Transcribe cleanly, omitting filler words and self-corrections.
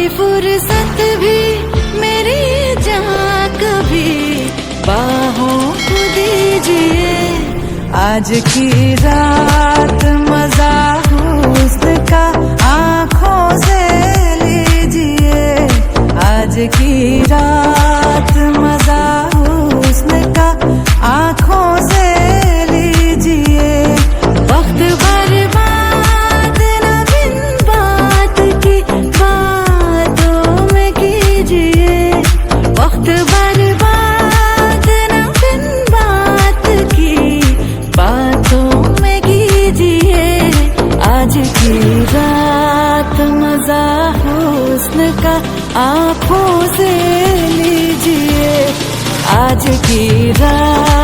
फुर्सत भी मेरी जहाँ कभी बाहों को दीजिए। आज की रात मजा हुस्न का आँखों से लीजिए। आज की रात मजा हुस्न का आँखों से लीजिए। वक्त बर्बाद न बिन बात की बातों में कीजिए। वक्त बर्बाद न बिन बात की बातों में कीजिए। आज की रात मजा हुस्न का आँखों से लीजिए। आज की रात